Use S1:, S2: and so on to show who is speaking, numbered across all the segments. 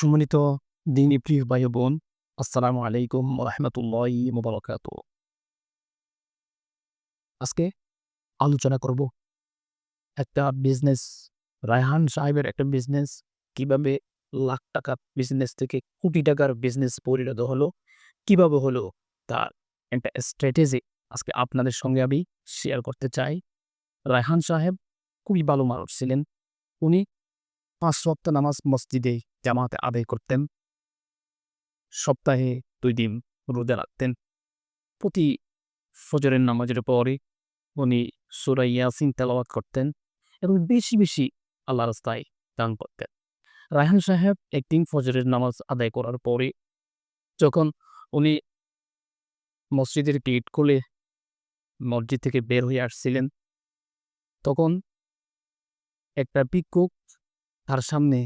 S1: সম্মানিত দিনী প্রিয় ভাই ও বোন, আসসালামু আলাইকুম ওয়া রাহমাতুল্লাহি ওয়া বারাকাতুহু। আজকে আলোচনা করব একটা বিজনেস, রায়হান সাহেবের একটা বিজনেস কিভাবে লাখ টাকার বিজনেস থেকে কোটি টাকার বিজনেস পরিণত হলো, কিভাবে হলো তার একটা স্ট্র্যাটেজি আজকে আপনাদের সঙ্গে আমি শেয়ার করতে চাই। রায়হান সাহেব খুবই ভালো মানুষ ছিলেন। উনি ৫ ওয়াক্ত নামাজ মসজিদে জামাতে আদায় করতেন। সপ্তাহে ২ দিন রোজা রাখতেন। প্রতি ফজরের নামাজের পরে উনি সূরা ইয়াসিন তেলাওয়াত করতেন এবং বেশি, বেশি আল্লাহর রাস্তায় দান করতেন। রায়হান সাহেব একদিন ফজরের নামাজ আদায় করার পরে যখন উনি মসজিদের গেট খুলে মসজিদ থেকে বের হয়ে আসছিলেন, তখন একটা ভিক্ষুক তার সামনে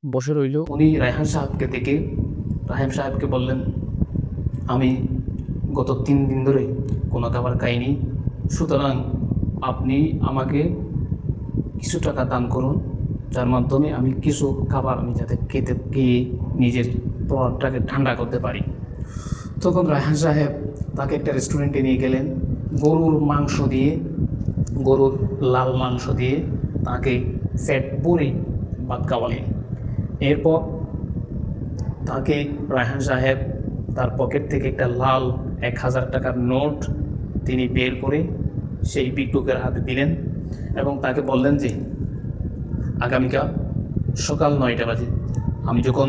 S1: বসে রইল। উনি রায়হান সাহেবকে দেখে রায়হান সাহেবকে বললেন, "আমি গত ৩ দিন ধরে কোনো খাবার খাইনি। সুতরাং আপনি আমাকে কিছু টাকা দান করুন, যার মাধ্যমে আমি কিছু খাবার আমি যাতে খেয়ে নিজের পেটটাকে ঠান্ডা করতে পারি।" তখন রায়হান সাহেব তাকে একটা রেস্টুরেন্টে নিয়ে গেলেন। গরুর লাল মাংস দিয়ে তাকে ফ্যাট ভরে ভাত খাওয়ালেন। এরপর তাকে রায়হান সাহেব তার পকেট থেকে একটা লাল ১,০০০ টাকার নোট তিনি বের করে সেই ভিক্ষুকের হাতে দিলেন এবং তাকে বললেন যে, আগামীকাল সকাল ৯টা বাজে আমি যখন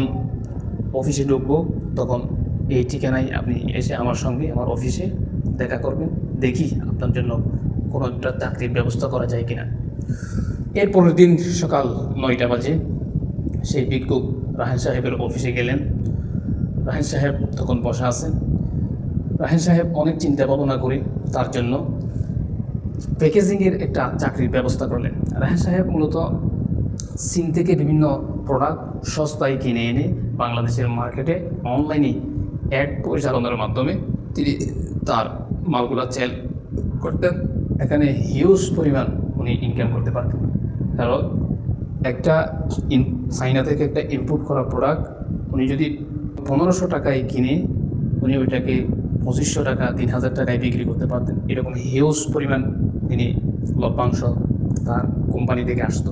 S1: অফিসে ঢুকবো, তখন এই ঠিকানায় আপনি এসে আমার সঙ্গে আমার অফিসে দেখা করবেন। দেখি আপনার জন্য কোনো একটা চাকরির ব্যবস্থা করা যায় কিনা। এর পরের দিন সকাল ৯টা বাজে সেই ভিক্ষুক রায়হান সাহেবের অফিসে গেলেন। রায়হান সাহেব তখন বসা আছেন। রায়হান সাহেব অনেক চিন্তা ভাবনা করে তার জন্য প্যাকেজিংয়ের একটা চাকরির ব্যবস্থা করলেন। রায়হান সাহেব মূলত চীন থেকে বিভিন্ন প্রোডাক্ট সস্তায় কিনে এনে বাংলাদেশের মার্কেটে অনলাইনে অ্যাড পরিচালনার মাধ্যমে তিনি তার মালগুলা সেল করতেন। এখানে হিউজ পরিমাণ উনি ইনকাম করতে পারতেন, কারণ একটা চাইনা থেকে একটা ইম্পোর্ট করা প্রোডাক্ট উনি যদি ১৫০০ টাকায় কিনে উনি ওইটাকে ২৫০০ টাকা ৩,০০০ টাকায় বিক্রি করতে পারতেন। এরকম হিউজ পরিমাণ তিনি লভ্যাংশ তার কোম্পানি থেকে আসতো।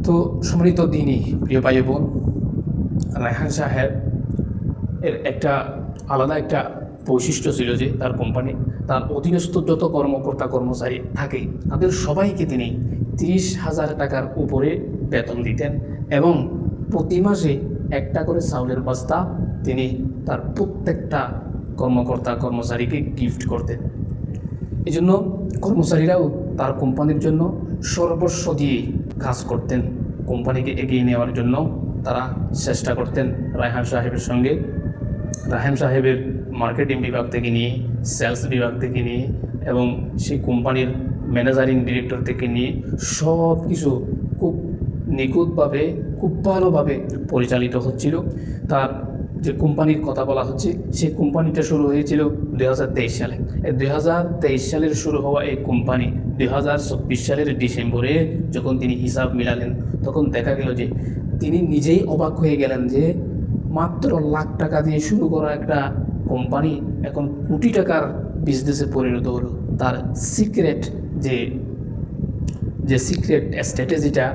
S1: তো সম্মানিত দিনী প্রিয় ভাই বোন, রায়হান সাহেব এর একটা আলাদা একটা বৈশিষ্ট্য ছিল যে তার অধীনস্থ যত কর্মকর্তা কর্মচারী থাকে তাদের সবাইকে তিনি ৩০,০০০ টাকার উপরে বেতন দিতেন এবং প্রতি মাসে একটা করে চাউলের বস্তা তিনি তার প্রত্যেকটা কর্মকর্তা কর্মচারীকে গিফট করতেন। এই জন্য কর্মচারীরাও তার কোম্পানির জন্য সর্বস্ব দিয়ে কাজ করতেন। কোম্পানিকে এগিয়ে নেওয়ার জন্য তারা চেষ্টা করতেন রায়হান সাহেবের সঙ্গে। রায়হান সাহেবের মার্কেটিং বিভাগ থেকে নিয়ে, সেলস বিভাগ থেকে নিয়ে এবং সেই কোম্পানির ম্যানেজারিং ডিরেক্টর থেকে নিয়ে সব কিছু খুব নিখুঁতভাবে, খুব ভালোভাবে পরিচালিত হচ্ছিল। তার যে কোম্পানির কথা বলা হচ্ছে, সেই কোম্পানিটা শুরু হয়েছিল ২০২৩ সালে। এই ২০২৩ সালের শুরু হওয়া এই কোম্পানি ২০২৪ সালের ডিসেম্বরে যখন তিনি হিসাব মিলালেন, তখন দেখা গেল যে তিনি নিজেই অবাক হয়ে গেলেন যে মাত্র লাখ টাকা দিয়ে শুরু করা একটা কোম্পানি এখন কোটি টাকার বিজনেসে পরিণত হলো। তার সিক্রেট স্ট্র্যাটেজিটা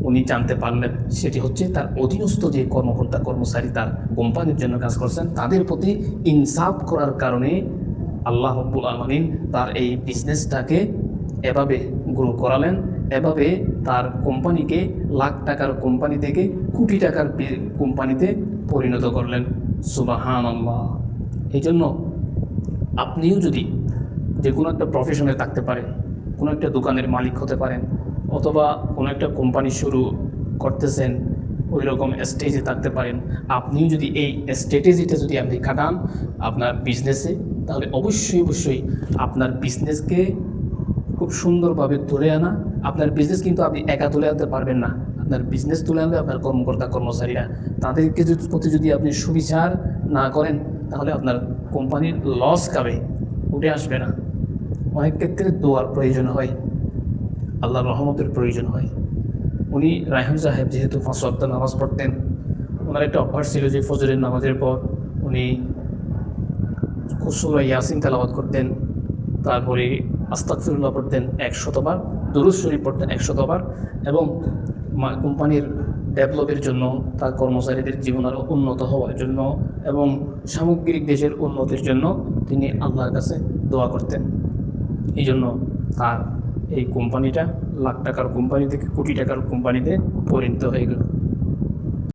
S1: উনি জানতে পারলেন, সেটি হচ্ছে তার অধীনস্থ যে কর্মকর্তা কর্মচারী তার কোম্পানির জন্য কাজ করছেন তাদের প্রতি ইনসাফ করার কারণে আল্লাহ রাব্বুল আলামিন তার এই বিজনেসটাকে এভাবে গ্রো করালেন, এভাবে তার কোম্পানিকে লাখ টাকার কোম্পানি থেকে কোটি টাকার কোম্পানিতে পরিণত করলেন। সুবহানাল্লাহ। এই জন্য আপনিও যদি যে কোনো একটা প্রফেশনে থাকতে পারেন, কোনো একটা দোকানের মালিক হতে পারেন, অথবা কোনো একটা কোম্পানি শুরু করতেছেন, ওই রকম স্টেজে থাকতে পারেন। আপনিও যদি এই স্ট্র্যাটেজিটা যদি আপনি খাটান আপনার বিজনেসে, তাহলে অবশ্যই আপনার বিজনেসকে খুব সুন্দরভাবে তুলে আনা। আপনার বিজনেস কিন্তু আপনি একা তুলে আনতে পারবেন না। আপনার বিজনেস তুলে আনবে আপনার কর্মকর্তা কর্মচারীরা। তাদেরকে প্রতি যদি আপনি সুবিচার না করেন, তাহলে আপনার কোম্পানির লস খাবে, উঠে আসবে না। অনেক ক্ষেত্রে দোয়ার প্রয়োজন হয়, আল্লাহর রহমতের প্রয়োজন হয়। উনি রায়হান সাহেব যেহেতু 5 ওয়াক্ত নামাজ পড়তেন, ওনার একটা অভ্যাস ছিল যে ফজরের নামাজের পর উনি সূরা ইয়াসিন তেলাওয়াত করতেন, তারপরে আস্তাগফিরুল্লাহ পড়তেন 100 বার, দুরূদ শরীফ পড়তেন 100 বার, এবং কোম্পানির ডেভেলপের জন্য, তার কর্মচারীদের জীবন আরও উন্নত হওয়ার জন্য এবং সামগ্রিক দেশের উন্নতির জন্য তিনি আল্লাহর কাছে দোয়া করতেন। এই জন্য তার এই কোম্পানিটা লাখ টাকার কোম্পানি থেকে কোটি টাকার কোম্পানিতে পরিণত হয়ে গেল।